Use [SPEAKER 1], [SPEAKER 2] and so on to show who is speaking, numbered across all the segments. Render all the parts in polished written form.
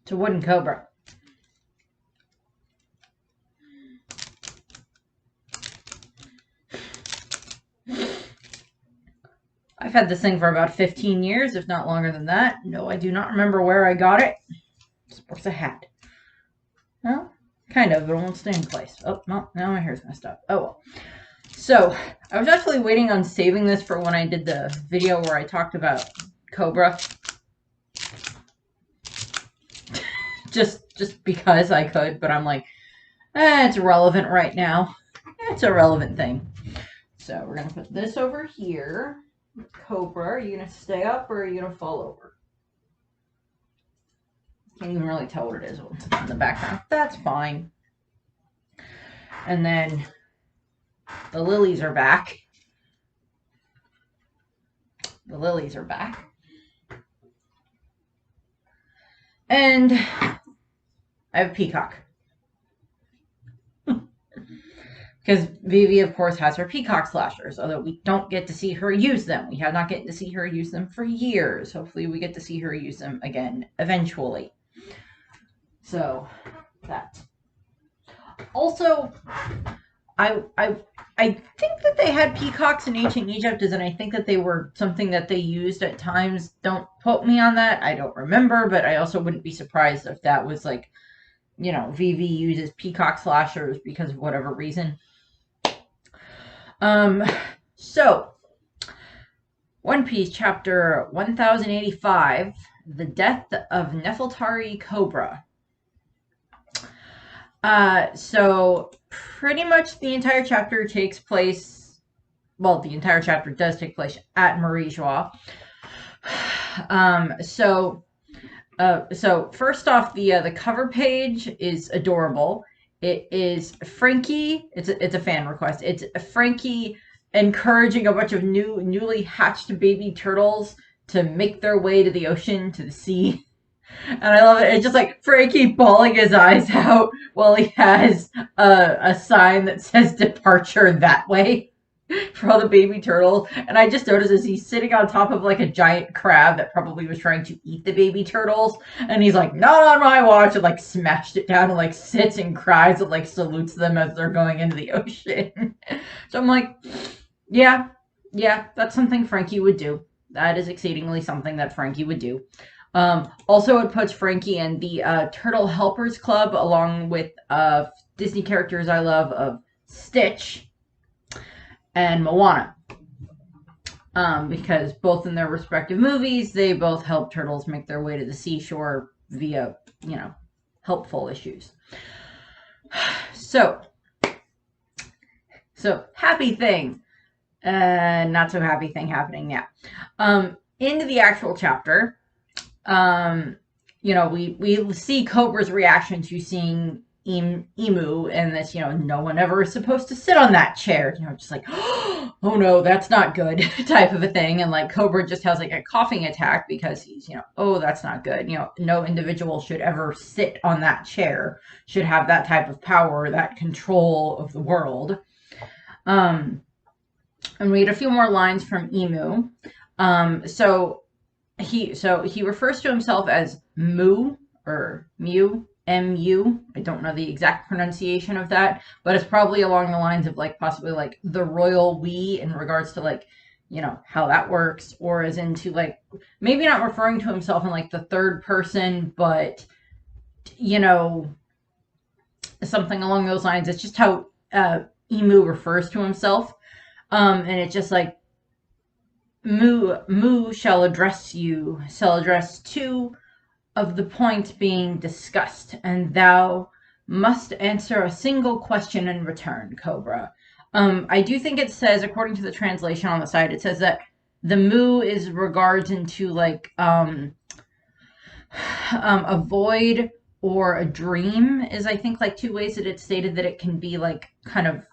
[SPEAKER 1] It's a wooden cobra. I've had this thing for about 15 years, if not longer than that. No, I do not remember where I got it. Sports a hat. Well, kind of, but it won't stay in place. Oh, no, now my hair's messed up. Oh, well. So, I was actually waiting on saving this for when I did the video where I talked about Cobra. just because I could, but I'm like, it's irrelevant right now. It's a relevant thing. So, we're going to put this over here. Cobra, are you going to stay up or are you going to fall over? Can't even really tell what it is in the background. That's fine. And then the lilies are back. The lilies are back. And I have a peacock. Because Vivi, of course, has her peacock slashers, although we don't get to see her use them. We have not gotten to see her use them for years. Hopefully we get to see her use them again eventually. So, that. Also, I think that they had peacocks in ancient Egypt, and I think that they were something that they used at times. Don't quote me on that. I don't remember, but I also wouldn't be surprised if that was like, you know, Vivi uses peacock slashers because of whatever reason. So, One Piece chapter 1085, The Death of Nefeltari Cobra. So pretty much the entire chapter takes place, well, the entire chapter does take place at Marie Joie. So first off, the cover page is adorable. It is Frankie. It's a fan request. It's Frankie encouraging a bunch of newly hatched baby turtles to make their way to the ocean, to the sea. And I love it. It's just like Frankie bawling his eyes out while he has a sign that says departure that way for all the baby turtles. And I just noticed as he's sitting on top of like a giant crab that probably was trying to eat the baby turtles. And he's like, not on my watch, and like smashed it down and like sits and cries and like salutes them as they're going into the ocean. So I'm like, yeah, that's something Frankie would do. That is exceedingly something that Frankie would do. Also, it puts Frankie in the Turtle Helpers Club along with Disney characters I love of Stitch and Moana. Because both in their respective movies, they both help turtles make their way to the seashore via, you know, helpful issues. So happy thing. Not so happy thing happening now. Into the actual chapter. You know, we see Cobra's reaction to seeing Emu, and this, you know, no one ever is supposed to sit on that chair. You know, just like, oh no, that's not good type of a thing. And like Cobra just has like a coughing attack because he's, you know, oh, that's not good. You know, no individual should ever sit on that chair, should have that type of power, that control of the world. And we get a few more lines from Emu. So he refers to himself as Mu or Mew, M-U. I don't know the exact pronunciation of that, but it's probably along the lines of like possibly like the royal we in regards to like, you know, how that works, or as into like maybe not referring to himself in like the third person, but you know, something along those lines. It's just how Emu refers to himself. And it's just like Mu shall address two of the point being discussed, and thou must answer a single question in return, Cobra. I do think it says, according to the translation on the side, it says that the Mu is regards into like a void or a dream is, I think, like two ways that it's stated that it can be like kind of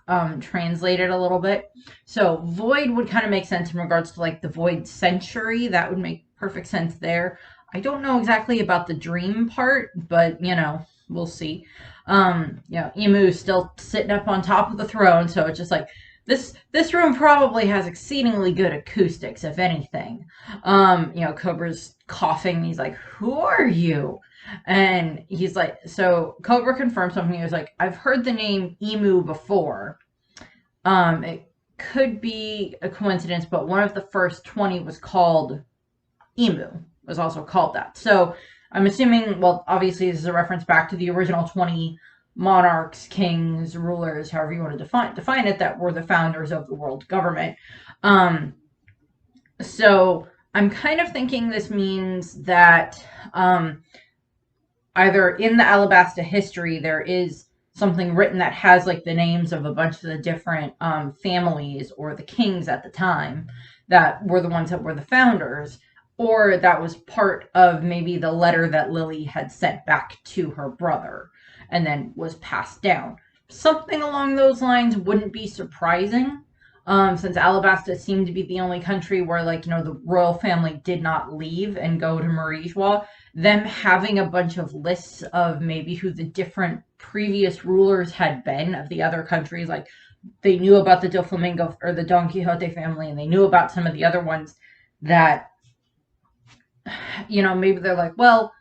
[SPEAKER 1] translated a little bit. So void would kind of make sense in regards to like the void century. That would make perfect sense there. I don't know exactly about the dream part, but you know, we'll see. You know, Emu's still sitting up on top of the throne, so it's just like This room probably has exceedingly good acoustics, if anything. Cobra's coughing. He's like, "Who are you?" And he's like, so Cobra confirms something. He was like, "I've heard the name Emu before. It could be a coincidence, but one of the first 20 was called Emu. Was also called that. So I'm assuming. Well, obviously, this is a reference back to the original 20 monarchs, kings, rulers, however you want to define it, that were the founders of the world government. Um, so I'm kind of thinking this means that either in the Alabasta history there is something written that has like the names of a bunch of the different families or the kings at the time that were the ones that were the founders, or that was part of maybe the letter that Lily had sent back to her brother and then was passed down. Something along those lines wouldn't be surprising, since Alabasta seemed to be the only country where, like, the royal family did not leave and go to Marijois. Them having a bunch of lists of maybe who the different previous rulers had been of the other countries, like they knew about the Doflamingo or the Don Quixote family, and they knew about some of the other ones that, maybe they're like, well,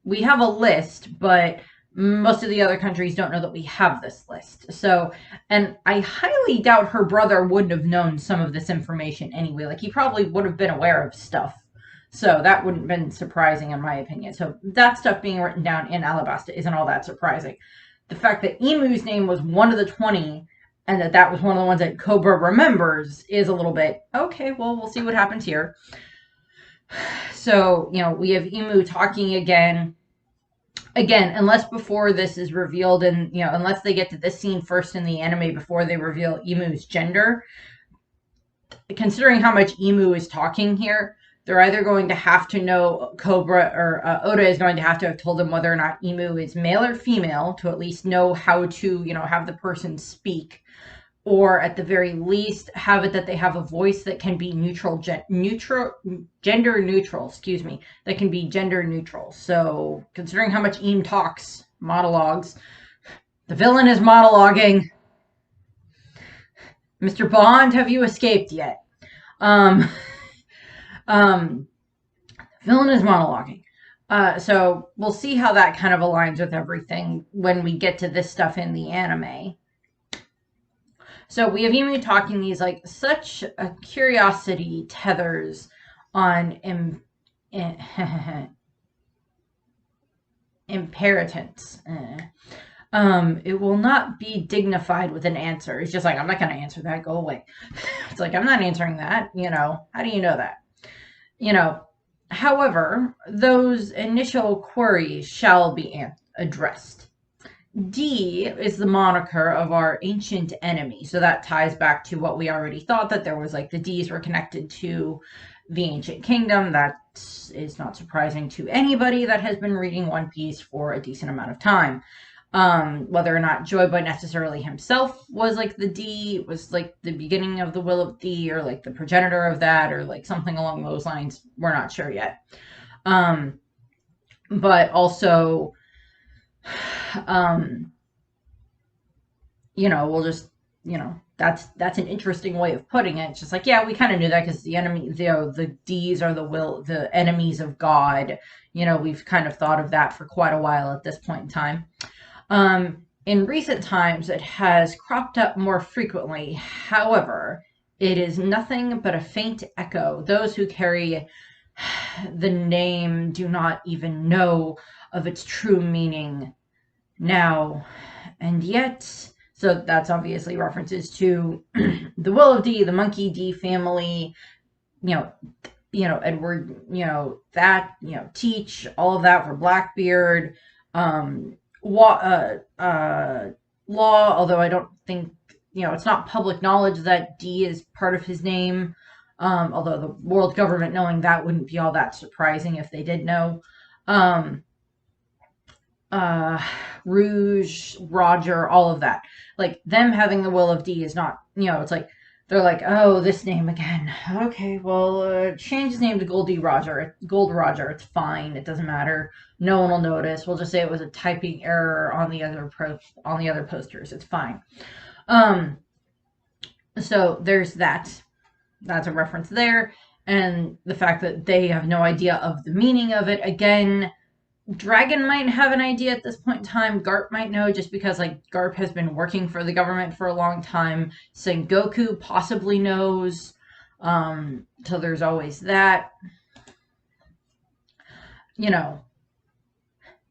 [SPEAKER 1] we have a list, but most of the other countries don't know that we have this list. So, and I highly doubt her brother wouldn't have known some of this information anyway. Like, he probably would have been aware of stuff. So that wouldn't have been surprising in my opinion. So that stuff being written down in Alabasta isn't all that surprising. The fact that Emu's name was one of the 20 and that was one of the ones that Cobra remembers is a little bit, okay, well, we'll see what happens here. So, we have Imu talking again, unless before this is revealed, and unless they get to this scene first in the anime before they reveal Imu's gender. Considering how much Imu is talking here, they're either going to have to know, Cobra or Oda is going to have told them whether or not Imu is male or female to at least know how to, have the person speak, or at the very least have it that they have a voice that can be gender neutral, that can be gender neutral. So considering how much Eam talks, monologues, the villain is monologuing. Mr. Bond, have you escaped yet? Villain is monologuing. So we'll see how that kind of aligns with everything when we get to this stuff in the anime. So we have Emu talking these, like, such a curiosity tethers on imperitance. It will not be dignified with an answer. It's just like, I'm not going to answer that. Go away. It's like, I'm not answering that. How do you know that? However, those initial queries shall be addressed. D is the moniker of our ancient enemy. So that ties back to what we already thought, that there was, like, the D's were connected to the ancient kingdom. That is not surprising to anybody that has been reading One Piece for a decent amount of time. Whether or not Joy Boy necessarily himself was, like, the D, was, like, the beginning of the will of D, or, like, the progenitor of that, or, like, something along those lines, we're not sure yet. But also, we'll just, that's an interesting way of putting it. It's just like, yeah, we kind of knew that because the enemy, the D's are the enemies of God. We've kind of thought of that for quite a while at this point in time. In recent times, it has cropped up more frequently. However, it is nothing but a faint echo. Those who carry the name do not even know of its true meaning now. And yet, so that's obviously references to the Will of D, the Monkey D family, Edward, that, Teach, all of that for Blackbeard, Law, although I don't think, it's not public knowledge that D is part of his name, although the world government knowing that wouldn't be all that surprising if they did know. Rouge, Roger, all of that. Like, them having the Will of D is not, it's like, they're like, oh, this name again. Okay, well, change his name to Gold Roger. It's fine. It doesn't matter. No one will notice. We'll just say it was a typing error on the other posters. It's fine. So there's that. That's a reference there. And the fact that they have no idea of the meaning of it. Again, Dragon might have an idea at this point in time. Garp might know just because like Garp has been working for the government for a long time. Sengoku possibly knows. So there's always that. You know.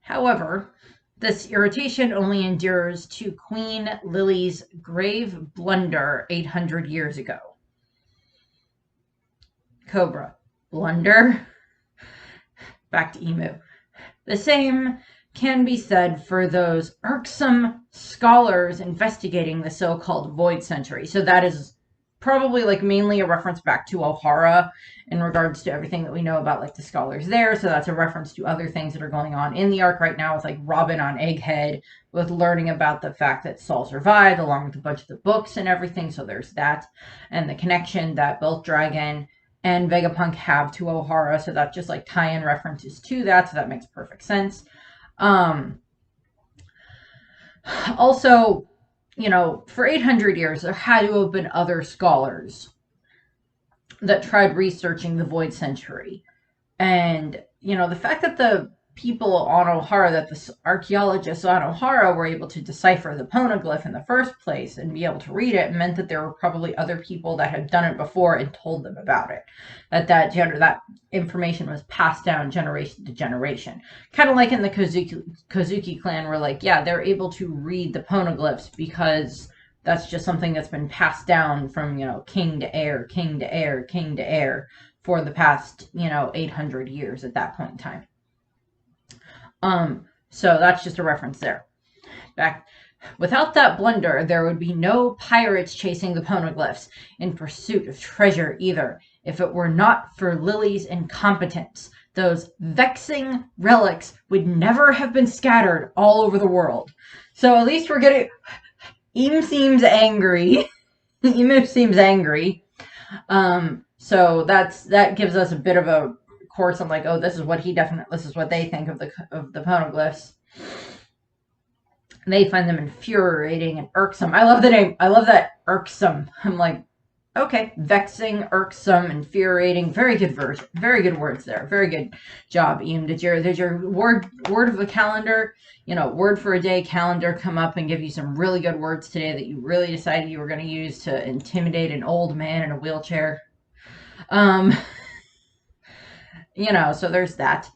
[SPEAKER 1] However, this irritation only endures to Queen Lily's grave blunder 800 years ago. Cobra. Blunder? Back to Emu. The same can be said for those irksome scholars investigating the so-called void century. So that is probably like mainly a reference back to Ohara in regards to everything that we know about like the scholars there. So that's a reference to other things that are going on in the arc right now with like Robin on Egghead, with learning about the fact that Saul survived along with a bunch of the books and everything. So there's that, and the connection that both Dragon and Vegapunk have to Ohara. So that's just like tie-in references to that. So that makes perfect sense. Also, you know, for 800 years, there had to have been other scholars that tried researching the Void Century. And, you know, the fact that the people on Ohara, that the archaeologists on Ohara were able to decipher the poneglyph in the first place and be able to read it meant that there were probably other people that had done it before and told them about it. That information was passed down generation to generation. Kind of like in the Kozuki clan, where like, yeah, they're able to read the poneglyphs because that's just something that's been passed down from, you know, king to heir, king to heir, king to heir for the past, you know, 800 years at that point in time. So that's just a reference there. Back, without that blunder, there would be no pirates chasing the poneglyphs in pursuit of treasure either, if it were not for Lily's incompetence. Those vexing relics would never have been scattered all over the world. So at least we're getting... Emu seems angry. Emu seems angry. So that gives us a bit of a course on like, oh, this is what they think of the poneglyphs. They find them infuriating and irksome. I love the name. I love that irksome. I'm like, okay, vexing, irksome, infuriating. Very good version. Very good words there. Very good job, Ian. Did your word of the calendar, you know, word for a day calendar come up and give you some really good words today that you really decided you were going to use to intimidate an old man in a wheelchair? You know, so there's that.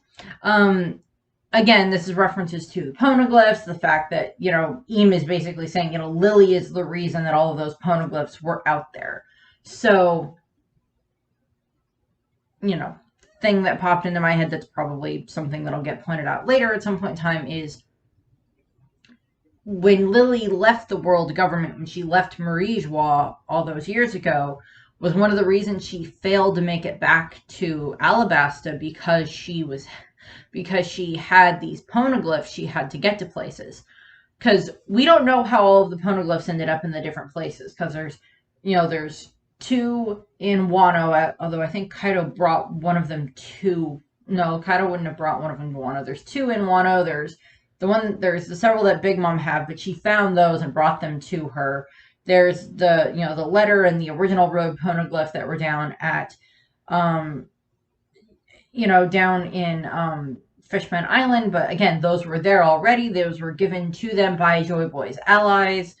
[SPEAKER 1] Again, this is references to the poneglyphs, the fact that, you know, Eam is basically saying, you know, Lily is the reason that all of those poneglyphs were out there. So, you know, thing that popped into my head that's probably something that'll get pointed out later at some point in time is when Lily left the world government, when she left Marie-Joie all those years ago, was one of the reasons she failed to make it back to Alabasta because she had these poneglyphs she had to get to places. Because we don't know how all of the poneglyphs ended up in the different places. Because there's 2 in Wano, although I think Kaido brought one of them to... No, Kaido wouldn't have brought one of them to Wano. There's 2 in Wano. There's the several that Big Mom had, but she found those and brought them to her. There's the letter and the original road poneglyph that were down at, down in Fishman Island. But again, those were there already. Those were given to them by Joy Boy's allies.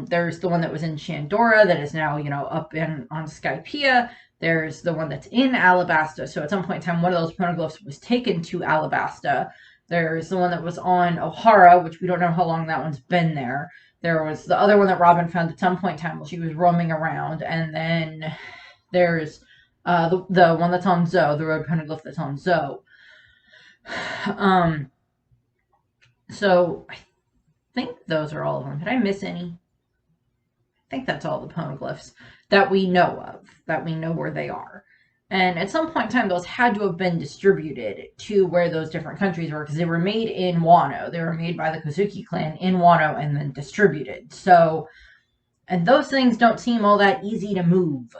[SPEAKER 1] There's the one that was in Shandora that is now, up on Skypiea. There's the one that's in Alabasta. So at some point in time, one of those poneglyphs was taken to Alabasta. There's the one that was on Ohara, which we don't know how long that one's been there. There was the other one that Robin found at some point in time while she was roaming around. And then there's the one that's on Zo, the road poneglyph that's on Zo. So I think those are all of them. Did I miss any? I think that's all the poneglyphs that we know of, that we know where they are. And at some point in time, those had to have been distributed to where those different countries were, because they were made in Wano. They were made by the Kozuki clan in Wano and then distributed. So, and those things don't seem all that easy to move.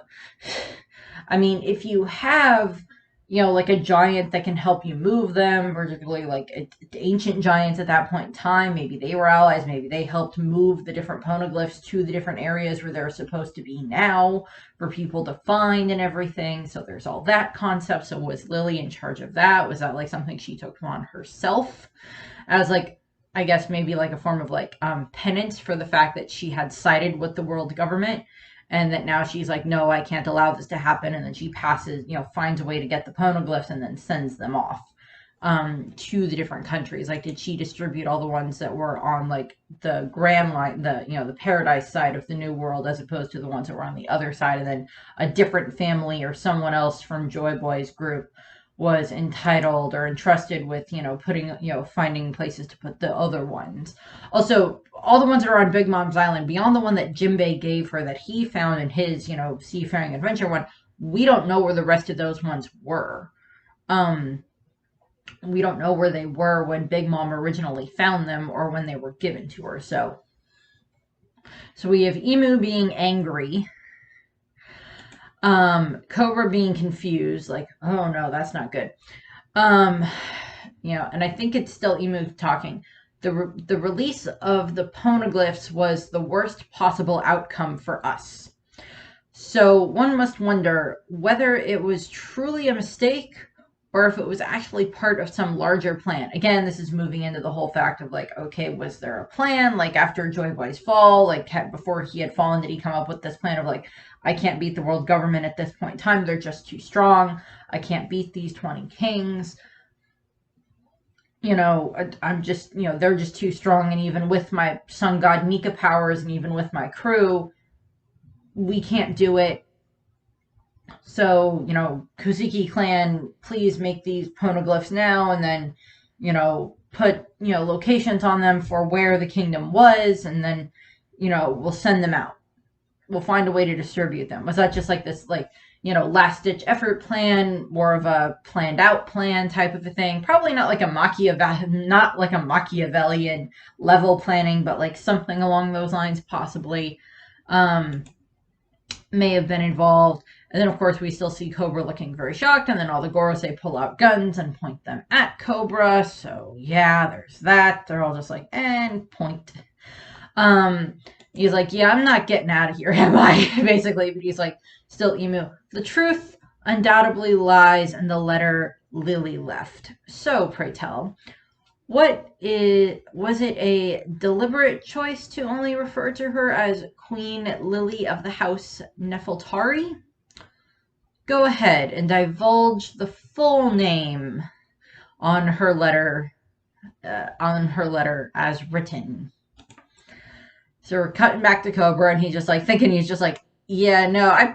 [SPEAKER 1] I mean, if you have like a giant that can help you move them, particularly like ancient giants at that point in time. Maybe they were allies. Maybe they helped move the different poneglyphs to the different areas where they're supposed to be now for people to find and everything. So there's all that concept. So was Lily in charge of that? Was that like something she took on herself as like, I guess maybe like a form of like penance for the fact that she had sided with the world government, and that now she's like, no, I can't allow this to happen. And then she passes, finds a way to get the poneglyphs and then sends them off to the different countries. Like, did she distribute all the ones that were on like the grand line, the paradise side of the new world, as opposed to the ones that were on the other side, and then a different family or someone else from Joy Boy's group was entitled or entrusted with, putting, finding places to put the other ones. Also, all the ones that are on Big Mom's Island, beyond the one that Jimbei gave her that he found in his, seafaring adventure one, we don't know where the rest of those ones were. We don't know where they were when Big Mom originally found them or when they were given to her. So we have Imu being angry, Cobra being confused, like, oh no, that's not good. And I think it's still Imu talking. The release of the poneglyphs was the worst possible outcome for us. So one must wonder whether it was truly a mistake or if it was actually part of some larger plan. Again, this is moving into the whole fact of like, okay, was there a plan? Like after Joy Boy's fall, like before he had fallen, did he come up with this plan of like, I can't beat the world government at this point in time. They're just too strong. I can't beat these 20 kings. I'm just, they're just too strong. And even with my sun god Nika powers and even with my crew, we can't do it. So, Kuzuki clan, please make these poneglyphs now and then, put, locations on them for where the kingdom was, and then, we'll send them out. We'll find a way to distribute them. Was that just like this, like, last ditch effort plan, more of a planned out plan type of a thing? Probably not like a Machiavellian level planning, but like something along those lines possibly may have been involved. And then, of course, we still see Cobra looking very shocked, and then all the Gorosei pull out guns and point them at Cobra. So, yeah, there's that. They're all just like, and point. He's like, yeah, I'm not getting out of here, am I? Basically, but he's like, still, Imu, the truth undoubtedly lies in the letter Lily left. So, pray tell, was it a deliberate choice to only refer to her as Queen Lily of the House Nefeltari? Go ahead and divulge the full name on her letter as written. So we're cutting back to Cobra, and he's just like, yeah, no,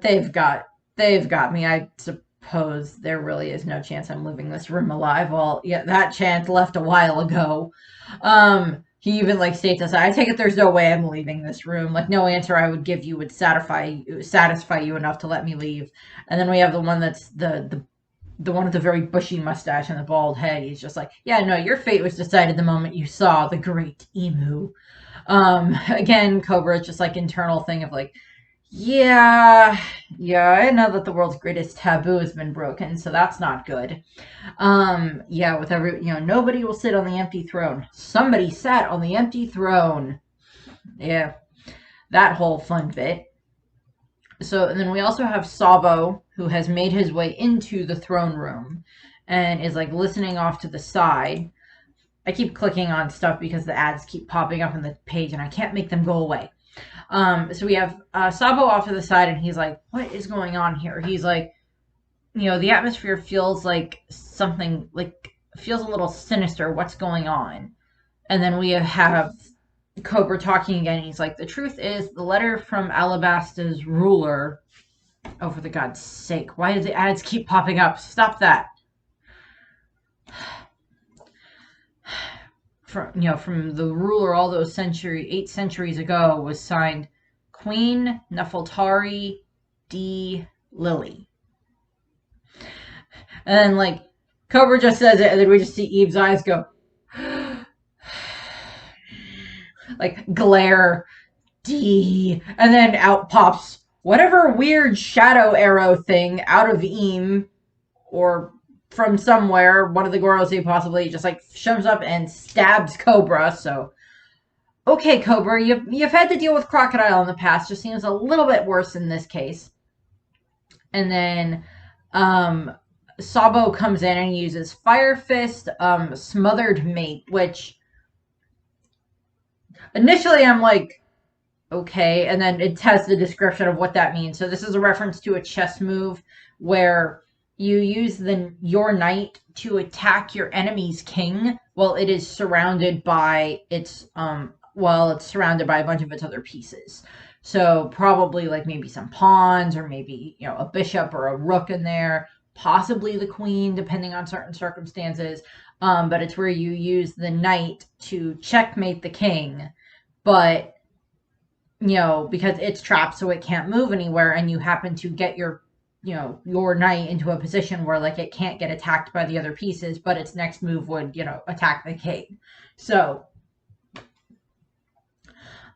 [SPEAKER 1] they've got me. I suppose there really is no chance I'm leaving this room alive. Well, yeah, that chance left a while ago. He even like states us, I take it there's no way I'm leaving this room. Like no answer I would give you would satisfy you enough to let me leave. And then we have the one that's the one with the very bushy mustache and the bald head. He's just like, yeah, no, your fate was decided the moment you saw the great Imu. Again, Cobra is just like internal thing of like, yeah, I know that the world's greatest taboo has been broken, so that's not good. Yeah, with nobody will sit on the empty throne. Somebody sat on the empty throne. Yeah, that whole fun bit. So, and then we also have Sabo, who has made his way into the throne room and is like listening off to the side. I keep clicking on stuff because the ads keep popping up on the page and I can't make them go away. So we have Sabo off to the side, and he's like, what is going on here? He's like, the atmosphere feels like something, like, feels a little sinister. What's going on? And then we have Cobra talking again. He's like, the truth is, the letter from Alabasta's ruler. Oh, for the God's sake. Why do the ads keep popping up? Stop that. From the ruler all those 8 centuries ago was signed Queen Nefeltari D. Lily. And then, like, Cobra just says it, and then we just see Eve's eyes go, like, glare, D, and then out pops whatever weird shadow arrow thing out of Eam, or from somewhere, one of the Gorosei possibly just like shows up and stabs Cobra. So, okay, Cobra, you've had to deal with Crocodile in the past. Just seems a little bit worse in this case. And then Sabo comes in and uses Fire Fist, Smothered Mate, which initially I'm like, okay, and then it has the description of what that means. So this is a reference to a chess move where you use your knight to attack your enemy's king while it is surrounded by it's surrounded by a bunch of its other pieces. So probably like maybe some pawns or maybe, a bishop or a rook in there, possibly the queen depending on certain circumstances. But it's where you use the knight to checkmate the king, but because it's trapped so it can't move anywhere, and you happen to get your knight into a position where like it can't get attacked by the other pieces, but its next move would, attack the king. So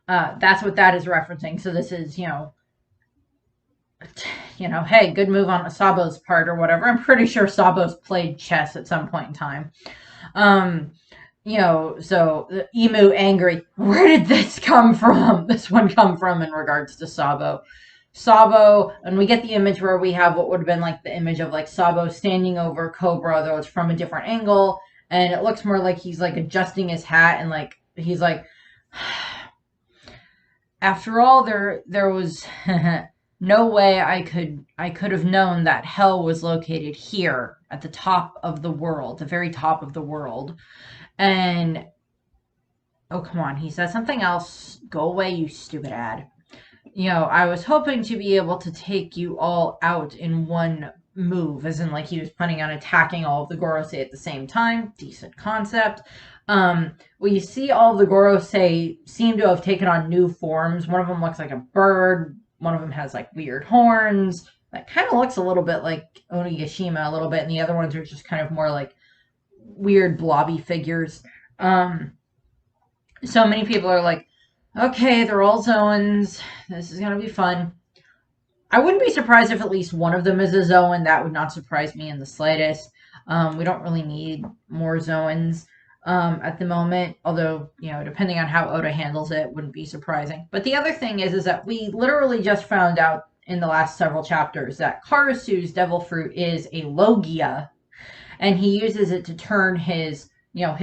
[SPEAKER 1] that's what that is referencing. So this is, hey, good move on Sabo's part or whatever. I'm pretty sure Sabo's played chess at some point in time. So the Emu angry. Where did this come from? This one come from in regards to Sabo. Sabo, and we get the image where we have what would have been like the image of like Sabo standing over Cobra, though it's from a different angle, and it looks more like he's like adjusting his hat and like he's like, after all, there was no way I could have known that hell was located here at the top of the world, the very top of the world. And oh, come on, he says something else. Go away, you stupid ad. I was hoping to be able to take you all out in one move, as in like he was planning on attacking all of the Gorosei at the same time. Decent concept. We see all of the Gorosei seem to have taken on new forms. One of them looks like a bird. One of them has like weird horns. That kind of looks a little bit like Onigashima a little bit, and the other ones are just kind of more like weird blobby figures. So many people are like, okay, they're all Zoans. This is going to be fun. I wouldn't be surprised if at least one of them is a Zoan. That would not surprise me in the slightest. We don't really need more Zoans at the moment. Although, depending on how Oda handles it, wouldn't be surprising. But the other thing is that we literally just found out in the last several chapters that Karasu's devil fruit is a Logia. And he uses it to turn his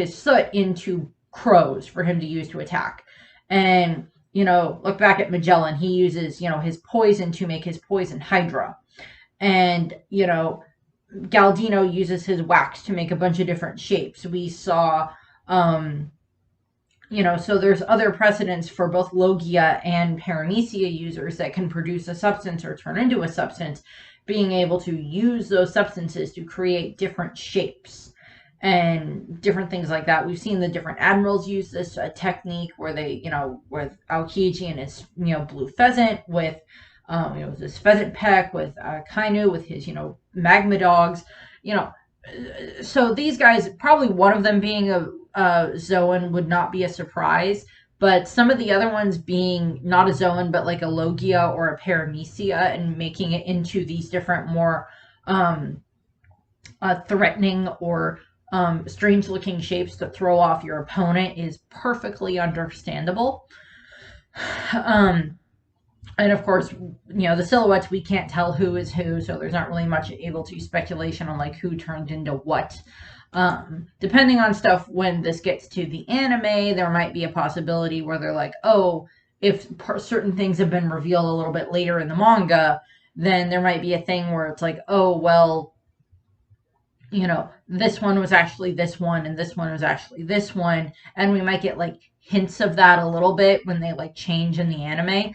[SPEAKER 1] soot into crows for him to use to attack. And, look back at Magellan. He uses, his poison to make his poison Hydra. And, Galdino uses his wax to make a bunch of different shapes. We saw, so there's other precedents for both Logia and Paramecia users that can produce a substance or turn into a substance, being able to use those substances to create different shapes and different things like that. We've seen the different admirals use this technique where they, with Aokiji and his, blue pheasant, with, this pheasant peck, with Kainu, with his, magma dogs, so these guys, probably one of them being a Zoan would not be a surprise, but some of the other ones being not a Zoan, but like a Logia or a Paramecia, and making it into these different more threatening or strange looking shapes to throw off your opponent is perfectly understandable. And of course, the silhouettes, we can't tell who is who, so there's not really much able to speculation on like who turned into what. Depending on stuff, when this gets to the anime, there might be a possibility where they're like, oh, if certain things have been revealed a little bit later in the manga, then there might be a thing where it's like, oh, well, this one was actually this one, and this one was actually this one, and we might get like hints of that a little bit when they like change in the anime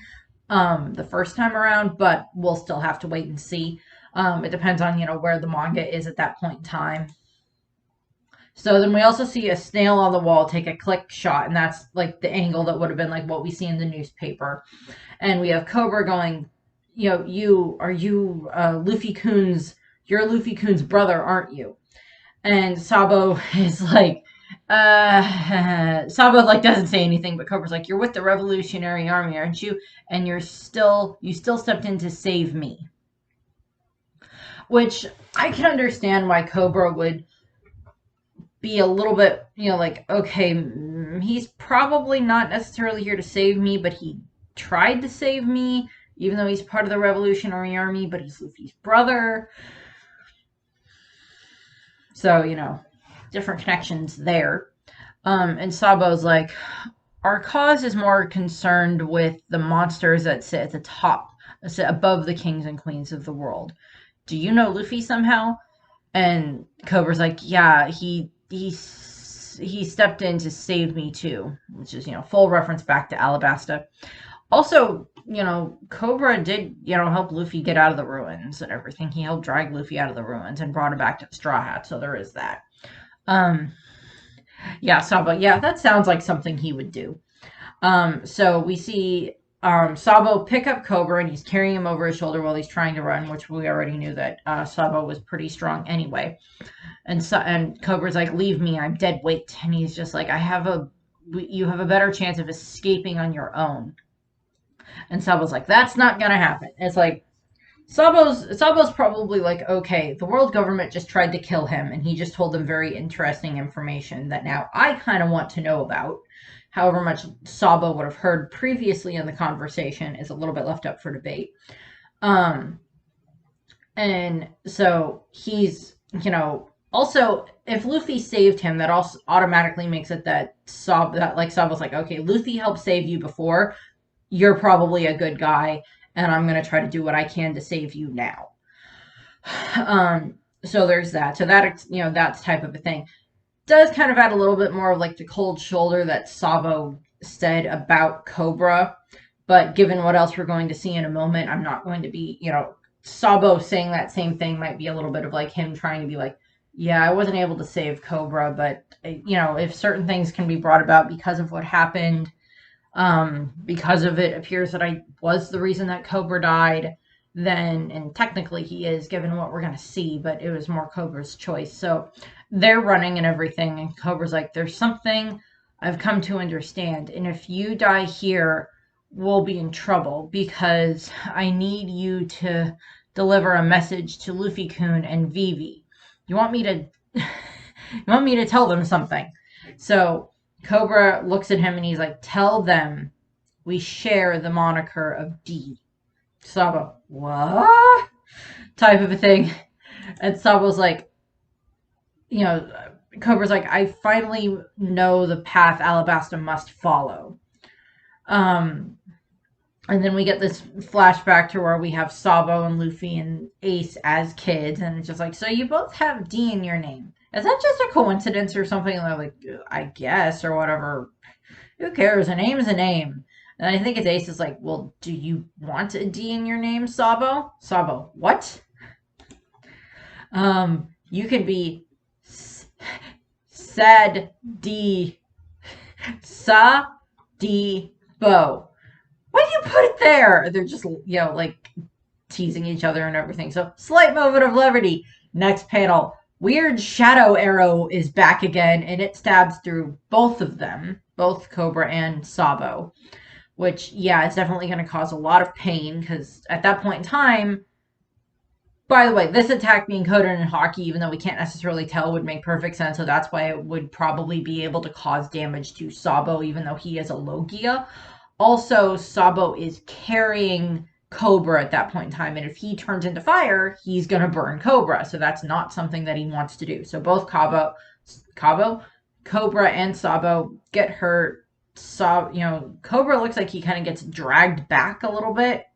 [SPEAKER 1] the first time around, but we'll still have to wait and see. It depends on, where the manga is at that point in time. So then we also see a snail on the wall take a click shot, and that's like the angle that would have been like what we see in the newspaper. And we have Cobra going, you're Luffy-kun's brother, aren't you? And Sabo is like, Sabo like doesn't say anything, but Cobra's like, you're with the Revolutionary Army, aren't you? And you still stepped in to save me. Which I can understand why Cobra would be a little bit, like, okay, he's probably not necessarily here to save me, but he tried to save me, even though he's part of the Revolutionary Army, but he's Luffy's brother. So, different connections there. And Sabo's like, our cause is more concerned with the monsters that sit at the top, sit above the kings and queens of the world. Do you know Luffy somehow? And Cobra's like, yeah, he stepped in to save me too, which is, full reference back to Alabasta. Also, Cobra did, help Luffy get out of the ruins and everything. He helped drag Luffy out of the ruins and brought him back to the Straw Hat, so there is that. Um, yeah, Sabo, yeah, that sounds like something he would do. So we see Sabo pick up Cobra and he's carrying him over his shoulder while he's trying to run, which we already knew that Sabo was pretty strong anyway. And Cobra's like, leave me, I'm dead weight. And he's just like, you have a better chance of escaping on your own. And Sabo's like, that's not gonna happen. It's like, Sabo's probably like, okay, the world government just tried to kill him, and he just told them very interesting information that now I kind of want to know about. However much Sabo would have heard previously in the conversation is a little bit left up for debate. And so he's, also, if Luffy saved him, that also automatically makes it that Sabo's like, okay, Luffy helped save you before. You're probably a good guy, and I'm going to try to do what I can to save you now. So there's that. So that's type of a thing. Does kind of add a little bit more of like the cold shoulder that Sabo said about Cobra. But given what else we're going to see in a moment, I'm not going to be, Sabo saying that same thing might be a little bit of like him trying to be like, yeah, I wasn't able to save Cobra, but, if certain things can be brought about because of what happened, because of it appears that I was the reason that Cobra died, then, and technically he is, given what we're going to see, but it was more Cobra's choice. So they're running and everything, and Cobra's like, there's something I've come to understand, and if you die here, we'll be in trouble, because I need you to deliver a message to Luffy-kun and Vivi. You want me to tell them something. So Cobra looks at him and he's like, tell them we share the moniker of D. Sabo, what? Type of a thing. And Sabo's like, Cobra's like, I finally know the path Alabasta must follow. And then we get this flashback to where we have Sabo and Luffy and Ace as kids, and it's just like, so you both have D in your name. Is that just a coincidence or something? And they're like, I guess, or whatever. Who cares? A name is a name. And I think it's Ace is like, well, do you want a D in your name, Sabo? Sabo, what? You can be Sad D Sa D Bo. Why do you put it there? They're just, like teasing each other and everything. So, slight moment of levity. Next panel. Weird shadow arrow is back again, and it stabs through both of them, both Cobra and Sabo. Which, yeah, it's definitely going to cause a lot of pain, because at that point in time, by the way, this attack being coded in hockey, even though we can't necessarily tell, would make perfect sense, so that's why it would probably be able to cause damage to Sabo, even though he is a Logia. Also, Sabo is carrying Cobra at that point in time, and if he turns into fire, he's going to burn Cobra, so that's not something that he wants to do. So both Cobra and Sabo get hurt. Cobra looks like he kind of gets dragged back a little bit,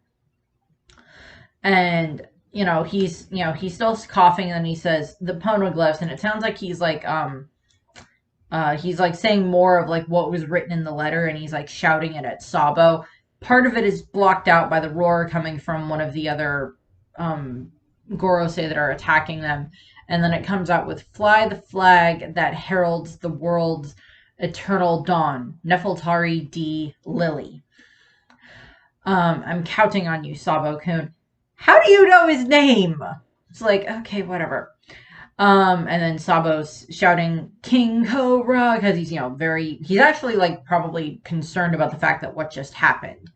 [SPEAKER 1] and he's still coughing, and he says the poneglyphs, and it sounds like he's like saying more of like what was written in the letter, and he's like shouting it at Sabo. Part of it is blocked out by the roar coming from one of the other Gorosei that are attacking them, and then it comes out with fly the flag that heralds the world's eternal dawn, Nefeltari D. Lily. I'm counting on you, Sabo-kun. How do you know his name? It's like, okay, whatever. And then Sabo's shouting King Cobra, because he's, he's actually like probably concerned about the fact that what just happened.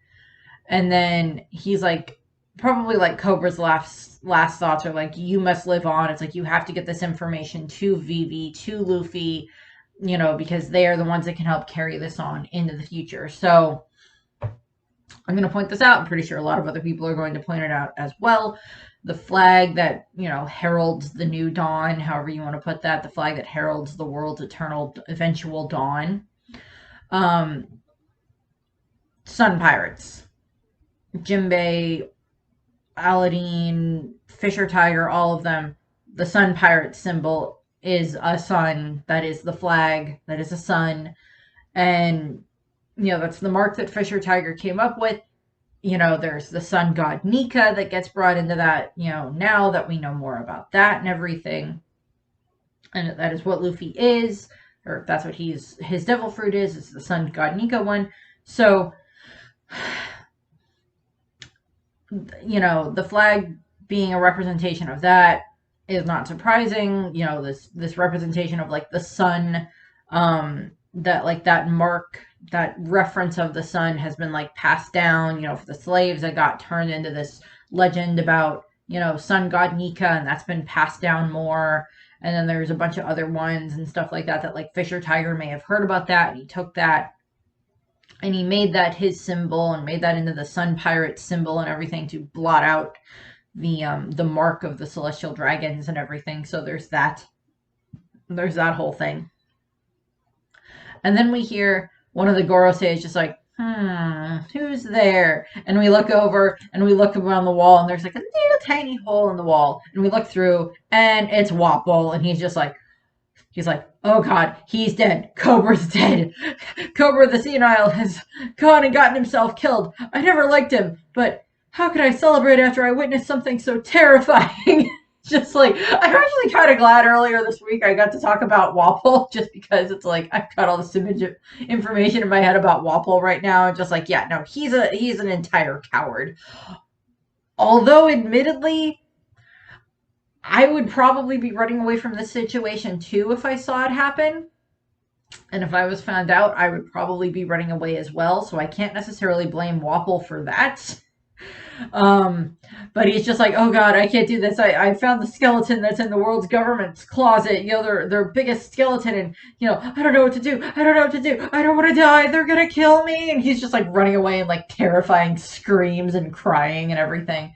[SPEAKER 1] And then he's like, probably like Cobra's last thoughts are like, you must live on. It's like you have to get this information to Vivi, to Luffy, because they are the ones that can help carry this on into the future. So I'm going to point this out. I'm pretty sure a lot of other people are going to point it out as well. The flag that, heralds the new dawn, however you want to put that, the flag that heralds the world's eternal, eventual dawn. Sun pirates. Jimbei, Aladdin, Fisher Tiger, all of them. The sun pirate symbol is a sun. That is the flag. That is a sun. And, that's the mark that Fisher Tiger came up with. There's the sun god Nika that gets brought into that, now that we know more about that and everything. And that is what Luffy is, or that's what his devil fruit is. It's the sun god Nika one. So, the flag being a representation of that is not surprising. This representation of like the sun, that like that mark, that reference of the sun has been like passed down, for the slaves that got turned into this legend about, sun god Nika, and that's been passed down more. And then there's a bunch of other ones and stuff like that like Fisher Tiger may have heard about that, and he took that and he made that his symbol and made that into the sun pirate symbol and everything to blot out the mark of the celestial dragons and everything. So there's that whole thing. And then we hear one of the Gorosei just like, who's there? And we look over and we look around the wall, and there's like a little tiny hole in the wall, and we look through and it's Wapol, and he's like, oh god, he's dead. Cobra's dead. Cobra the Senile has gone and gotten himself killed. I never liked him, but how could I celebrate after I witnessed something so terrifying? Just like, I'm actually kind of glad earlier this week I got to talk about Wapol, just because it's like, I've got all this information in my head about Wapol right now, and just like, yeah, no, he's an entire coward. Although, admittedly, I would probably be running away from this situation too if I saw it happen. And if I was found out, I would probably be running away as well. So I can't necessarily blame Wapol for that. But he's just like, oh god, I can't do this. I found the skeleton that's in the world's government's closet, their biggest skeleton, and I don't know what to do. I don't know what to do. I don't want to die. They're gonna kill me. And he's just like running away in like terrifying screams and crying and everything,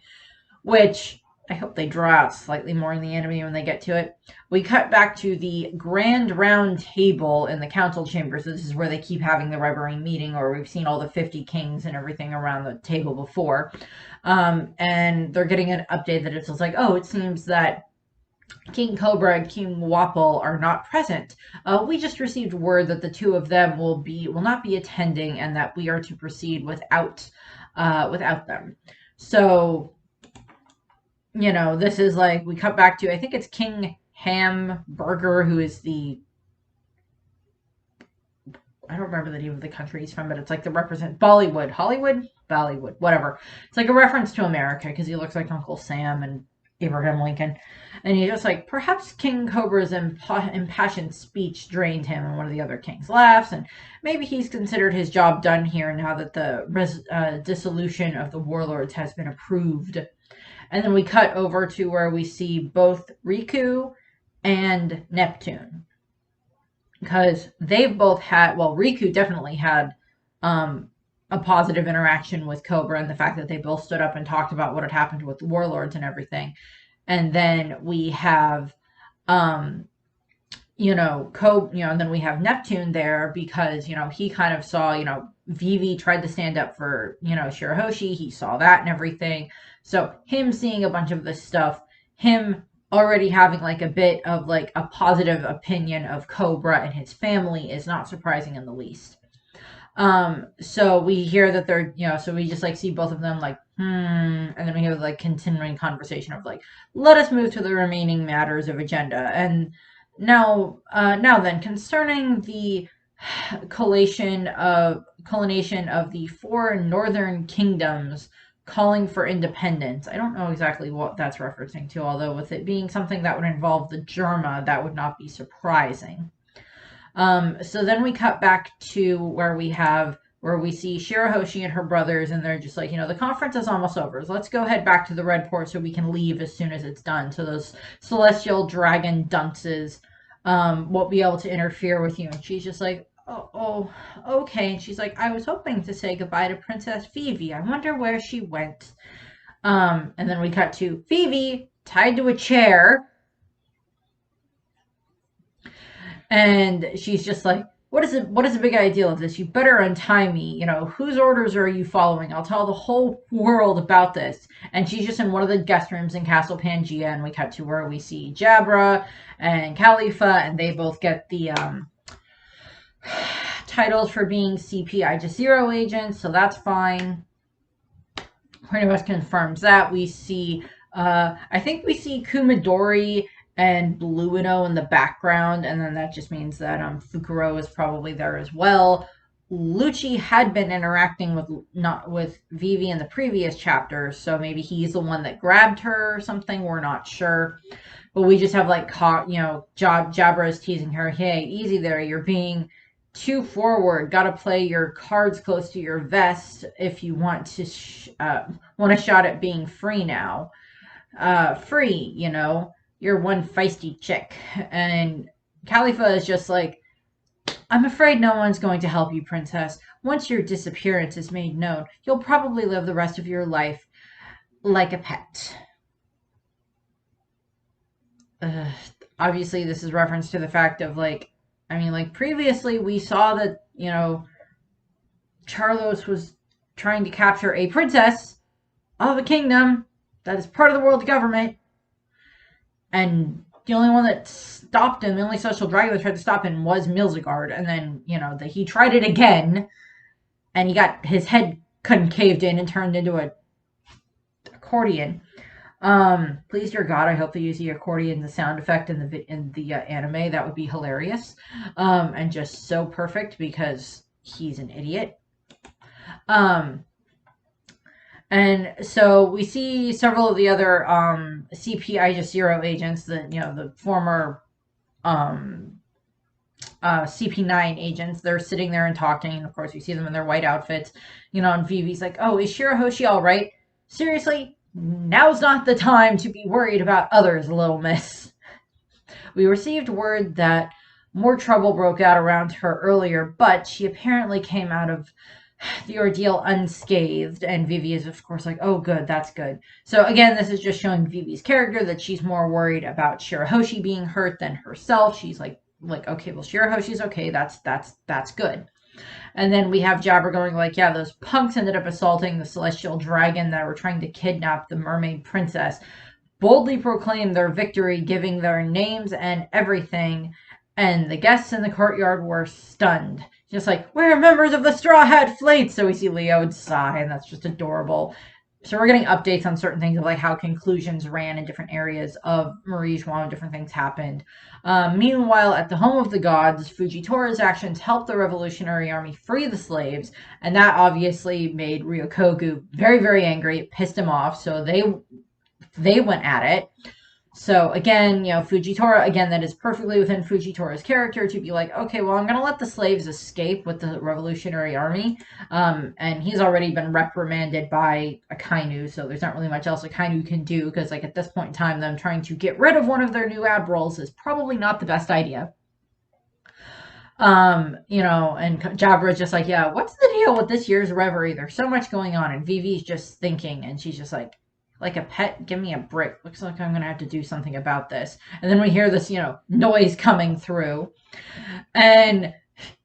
[SPEAKER 1] which I hope they draw out slightly more in the anime when they get to it. We cut back to the Grand Round Table in the council chambers. This is where they keep having the rivalry meeting, or we've seen all the 50 kings and everything around the table before. And they're getting an update that it's just like, oh, it seems that King Cobra and King Wapol are not present. We just received word that the two of them will not be attending, and that we are to proceed without them. So, this is like, we cut back to, I think it's King Hamburger, who is I don't remember the name of the country he's from, but it's like the Hollywood, whatever. It's like a reference to America, because he looks like Uncle Sam and Abraham Lincoln. And he's just like, perhaps King Cobra's impassioned speech drained him, and one of the other kings laughs, and maybe he's considered his job done here now that the dissolution of the warlords has been approved. And then we cut over to where we see both Riku and Neptune. Because they've both had, well, Riku definitely had a positive interaction with Cobra, and the fact that they both stood up and talked about what had happened with the warlords and everything. And then we have, and then we have Neptune there because, he kind of saw, Vivi tried to stand up for, Shirahoshi. He saw that and everything. So him seeing a bunch of this stuff, him already having like a bit of like a positive opinion of Cobra and his family is not surprising in the least. So we hear that they're, so we just like see both of them like, and then we have like continuing conversation of like, let us move to the remaining matters of agenda. And now then, concerning the coalition of the 4 northern kingdoms calling for independence. I don't know exactly what that's referencing to, although with it being something that would involve the Germa, that would not be surprising. So then we cut back to where we have where we see Shirahoshi and her brothers, and they're just like, the conference is almost over. So let's go head back to the Red Port so we can leave as soon as it's done. So those celestial dragon dunces won't be able to interfere with you. And she's just like, oh, okay. And she's like, I was hoping to say goodbye to Princess Phoebe. I wonder where she went. And then we cut to Phoebe tied to a chair. And she's just like, what is the big idea of this? You better untie me. Whose orders are you following? I'll tell the whole world about this. And she's just in one of the guest rooms in Castle Pangea, and we cut to where we see Jabra and Khalifa, and they both get the titles for being CPI Jazeera agents, so that's fine. Pretty much confirms that. We see, I think we see Kumadori and Bluino in the background, and then that just means that Fukuro is probably there as well. Lucci had been interacting with Vivi in the previous chapter, so maybe he's the one that grabbed her or something. We're not sure, but we just have Jabra is teasing her. Hey, easy there. You're being too forward. Got to play your cards close to your vest if you want to want a shot at being free now. Free, You're one feisty chick. And Khalifa is just like, I'm afraid no one's going to help you, Princess. Once your disappearance is made known, you'll probably live the rest of your life like a pet. Obviously, this is reference to the fact of, previously we saw that, Charlos was trying to capture a princess of a kingdom that is part of the world government. And the only one that stopped him, the only social dragon that tried to stop him was Milzigard. And then, he tried it again, and he got his head concaved in and turned into an accordion. Please, dear God, I hope they use the accordion, the sound effect in the anime. That would be hilarious. And just so perfect because he's an idiot. And so we see several of the other CPI Jazeera agents, the former CP9 agents. They're sitting there and talking, and of course we see them in their white outfits. And Vivi's like, oh, is Shirahoshi all right? Seriously? Now's not the time to be worried about others, little miss. We received word that more trouble broke out around her earlier, but she apparently came out of the ordeal unscathed. And Vivi is, of course, like, oh, good, that's good. So again, this is just showing Vivi's character, that she's more worried about Shirahoshi being hurt than herself. She's like, okay, well, Shirahoshi's okay. That's good. And then we have Jabra going like, yeah, those punks ended up assaulting the celestial dragon that were trying to kidnap the mermaid princess, boldly proclaimed their victory, giving their names and everything. And the guests in the courtyard were stunned. Just like, we're members of the Straw Hat Fleet. So we see Leo sigh, and that's just adorable. So we're getting updates on certain things of how conclusions ran in different areas of Marijuana, different things happened. Meanwhile, at the home of the gods, Fujitora's actions helped the Revolutionary Army free the slaves, and that obviously made Ryokogu very, very angry. It pissed him off, so they went at it. So again, Fujitora, again, that is perfectly within Fujitora's character to be like, okay, well, I'm going to let the slaves escape with the Revolutionary Army. And he's already been reprimanded by Akainu, so there's not really much else Akainu can do, because at this point in time, them trying to get rid of one of their new admirals is probably not the best idea. And Jabra's just like, yeah, what's the deal with this year's reverie? There's so much going on, and Vivi's just thinking, and she's just like a pet, give me a break. Looks like I'm going to have to do something about this. And then we hear this, noise coming through. And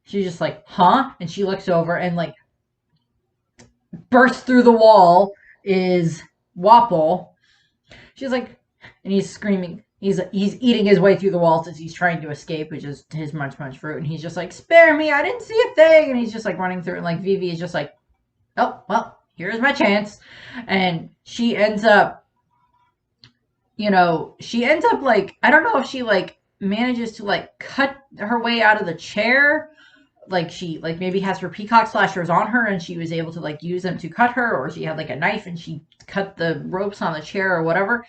[SPEAKER 1] she's just like, huh? And she looks over, and burst through the wall is Wapol. She's like, and he's screaming. He's eating his way through the walls as he's trying to escape, which is his munch fruit. And he's just like, spare me, I didn't see a thing. And he's just running through it. And Vivi is just like, oh, well, here's my chance. And she ends up, I don't know if she manages to cut her way out of the chair. She maybe has her peacock slashers on her, and she was able to use them to cut her, or she had a knife and she cut the ropes on the chair or whatever,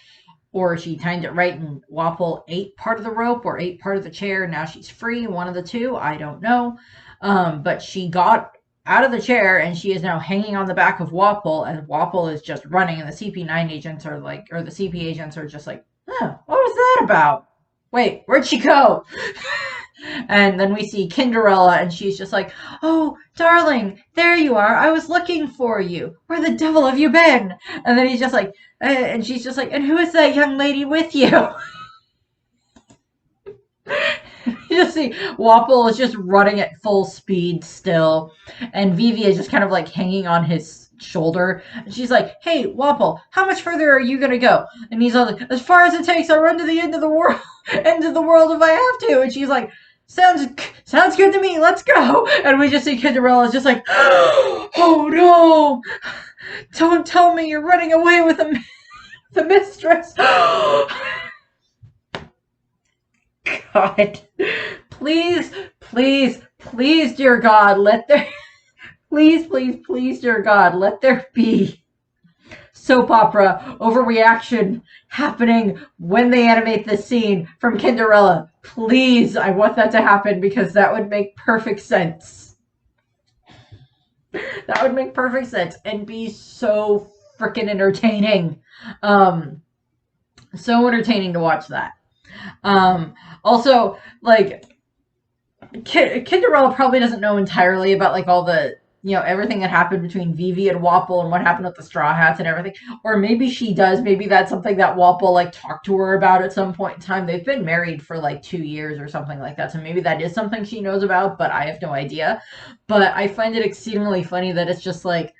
[SPEAKER 1] or she timed it right and Wapol ate part of the rope or ate part of the chair. Now she's free, one of the two, I don't know. But she got out of the chair, and she is now hanging on the back of Wapol, and Wapol is just running, and the CP9 agents are like, or the CP agents are just like, huh, what was that about? Wait, where'd she go? And then we see Cinderella, and she's just like, oh, darling, there you are. I was looking for you. Where the devil have you been? And then he's just like, and she's just like, and who is that young lady with you? You just see Wapol is just running at full speed still, and Vivi is just kind of like hanging on his shoulder. And she's like, "Hey, Wapol, how much further are you gonna go?" And he's all like, "As far as it takes. I'll run to the end of the world, end of the world if I have to." And she's like, "Sounds good to me. Let's go." And we just see Cinderella's just like, "Oh no! Don't tell me you're running away with the mistress." God. Please, please, please, dear God, let there please, please, please, dear God, let there be soap opera overreaction happening when they animate this scene from Cinderella. Please, I want that to happen because that would make perfect sense. That would make perfect sense and be so freaking entertaining. So entertaining to watch that. Also, like, Cinderella probably doesn't know entirely about like all the everything that happened between Vivi and Wapol and what happened with the Straw Hats and everything. Or maybe she does. Maybe that's something that Wapol like talked to her about at some point in time. They've been married for like 2 years or something like that. So maybe that is something she knows about, but I have no idea. But I find it exceedingly funny that it's just like,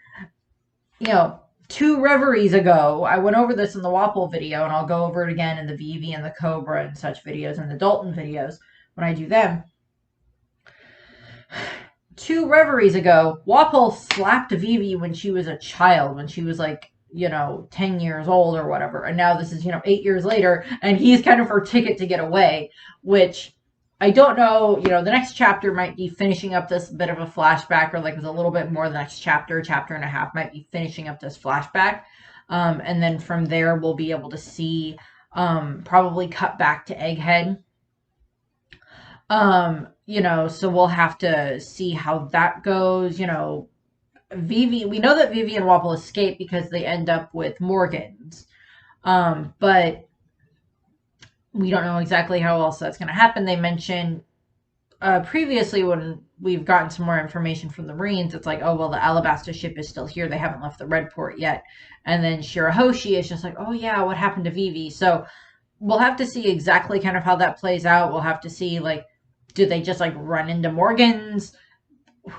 [SPEAKER 1] 2 reveries ago, I went over this in the Wapol video, and I'll go over it again in the Vivi and the Cobra and such videos and the Dalton videos when I do them. 2 reveries ago, Wapol slapped Vivi when she was a child, when she was like, 10 years old or whatever. And now this is, 8 years later, and he's kind of her ticket to get away, which I don't know, the next chapter might be finishing up this bit of a flashback, or like it's a little bit more the next chapter and a half might be finishing up this flashback. And then from there, we'll be able to see, probably cut back to Egghead. So we'll have to see how that goes. Vivi, we know that Vivi and Wapol escape because they end up with Morgans. But we don't know exactly how else that's going to happen. They mentioned previously when we've gotten some more information from the Marines, it's like, oh, well, the Alabasta ship is still here. They haven't left the Red Port yet. And then Shirahoshi is just like, oh, yeah, what happened to Vivi? So we'll have to see exactly kind of how that plays out. We'll have to see, like, do they just, like, run into Morgans?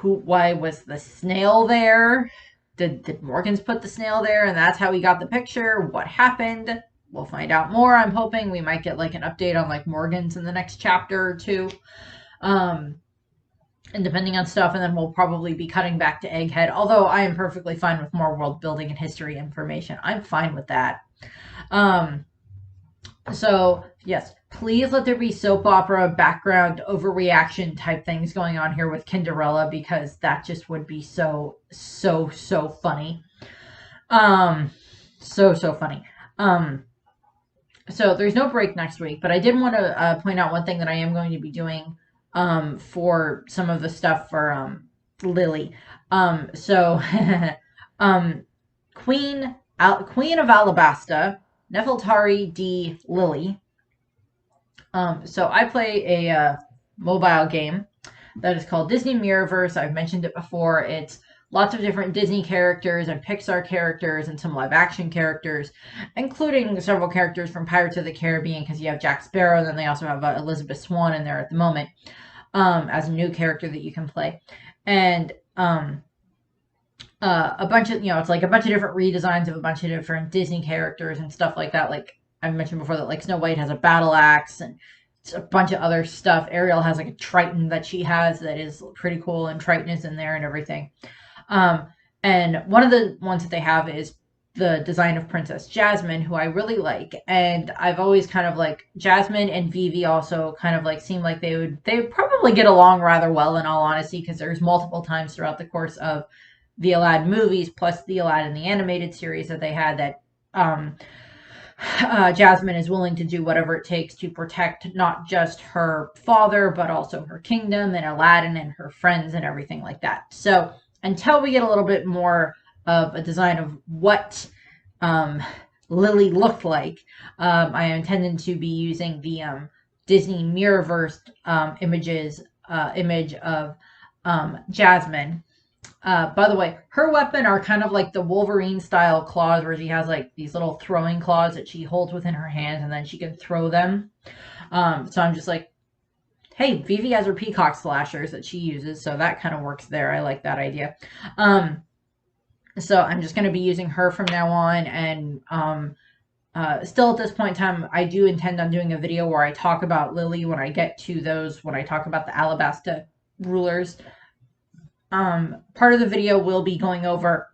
[SPEAKER 1] Why was the snail there? Did Morgans put the snail there and that's how he got the picture? What happened? We'll find out more. I'm hoping we might get like an update on like Morgans in the next chapter or two. And depending on stuff, and then we'll probably be cutting back to Egghead. Although I am perfectly fine with more world building and history information. I'm fine with that. So yes, please let there be soap opera background overreaction type things going on here with Cinderella, because that just would be so funny. So funny. So there's no break next week, but I did want to point out one thing that I am going to be doing for some of the stuff for Lily. So Queen of Alabasta, Nefeltari D. Lily. So I play a mobile game that is called Disney Mirrorverse. I've mentioned it before. It's lots of different Disney characters and Pixar characters and some live action characters, including several characters from Pirates of the Caribbean, because you have Jack Sparrow, and then they also have Elizabeth Swann in there at the moment as a new character that you can play. And a bunch of, it's like a bunch of different redesigns of a bunch of different Disney characters and stuff like that. Like I mentioned before that like Snow White has a battle axe and a bunch of other stuff. Ariel has like a Triton that she has that is pretty cool, and Triton is in there and everything. And one of the ones that they have is the design of Princess Jasmine, who I really like. And I've always kind of like Jasmine and Vivi also kind of like seem like they would probably get along rather well, in all honesty, because there's multiple times throughout the course of the Aladdin movies plus the Aladdin the animated series that they had that Jasmine is willing to do whatever it takes to protect not just her father but also her kingdom and Aladdin and her friends and everything like that. So until we get a little bit more of a design of what Lily looked like, I am intending to be using the Disney Mirrorverse image of Jasmine. By the way, her weapon are kind of like the Wolverine style claws, where she has like these little throwing claws that she holds within her hands, and then she can throw them. So I'm just like, hey, Vivi has her peacock slashers that she uses, so that kind of works there. I like that idea. So I'm just going to be using her from now on, and still at this point in time, I do intend on doing a video where I talk about Lily when I get to those, when I talk about the Alabasta rulers. Part of the video will be going over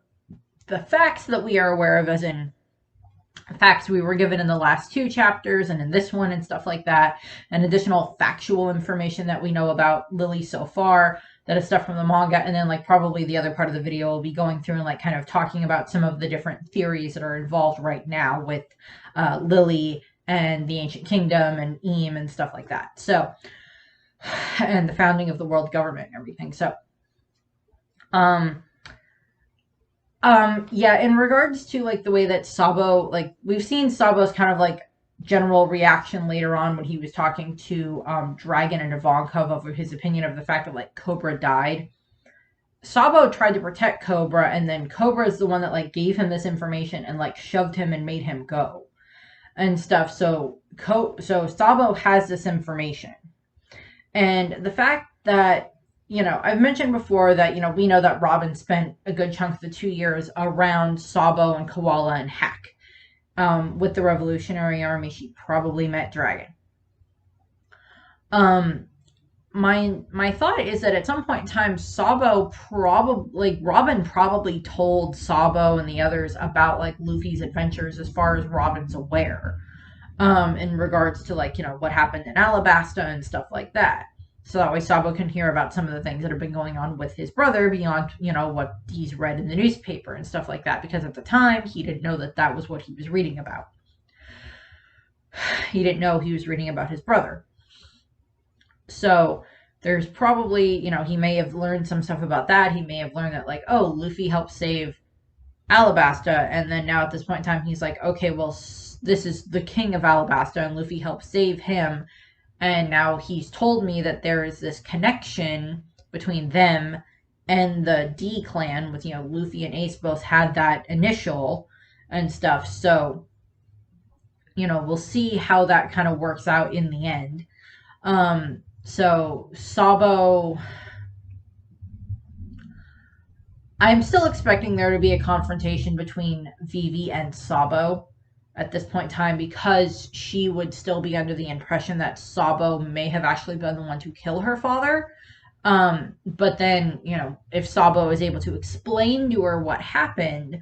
[SPEAKER 1] the facts that we are aware of, as in facts we were given in the last 2 chapters and in this one and stuff like that, and additional factual information that we know about Lily so far, that is stuff from the manga. And then like probably the other part of the video will be going through and like kind of talking about some of the different theories that are involved right now with Lily and the Ancient Kingdom and Eam and stuff like that. So, and the founding of the world government and everything. So yeah, in regards to like the way that Sabo, like we've seen Sabo's kind of like general reaction later on when he was talking to Dragon and Ivankov over his opinion of the fact that like Cobra died. Sabo tried to protect Cobra, and then Cobra is the one that like gave him this information and like shoved him and made him go and stuff. So Sabo has this information, and the fact that, you know, I've mentioned before that, you know, we know that Robin spent a good chunk of the 2 years around Sabo and Koala and Hack. With the Revolutionary Army, she probably met Dragon. My thought is that at some point in time, Robin probably told Sabo and the others about like Luffy's adventures as far as Robin's aware, in regards to like, you know, what happened in Alabasta and stuff like that. So that way Sabo can hear about some of the things that have been going on with his brother beyond, you know, what he's read in the newspaper and stuff like that. Because at the time, he didn't know that that was what he was reading about. He didn't know he was reading about his brother. So there's probably, you know, he may have learned some stuff about that. He may have learned that like, oh, Luffy helped save Alabasta. And then now at this point in time, he's like, okay, well, this is the king of Alabasta and Luffy helped save him. And now he's told me that there is this connection between them and the D clan with, you know, Luffy and Ace both had that initial and stuff. So, you know, we'll see how that kind of works out in the end. So Sabo, I'm still expecting there to be a confrontation between Vivi and Sabo at this point in time, because she would still be under the impression that Sabo may have actually been the one to kill her father. But then, you know, if Sabo is able to explain to her what happened,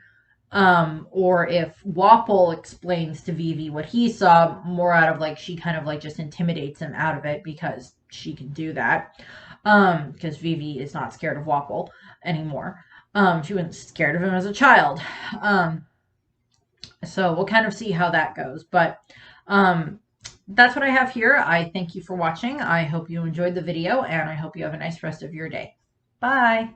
[SPEAKER 1] or if Wapol explains to Vivi what he saw, more out of like, she kind of like just intimidates him out of it because she can do that. Because Vivi is not scared of Wapol anymore. She wasn't scared of him as a child. So we'll kind of see how that goes. But that's what I have here. I thank you for watching. I hope you enjoyed the video, and I hope you have a nice rest of your day. Bye.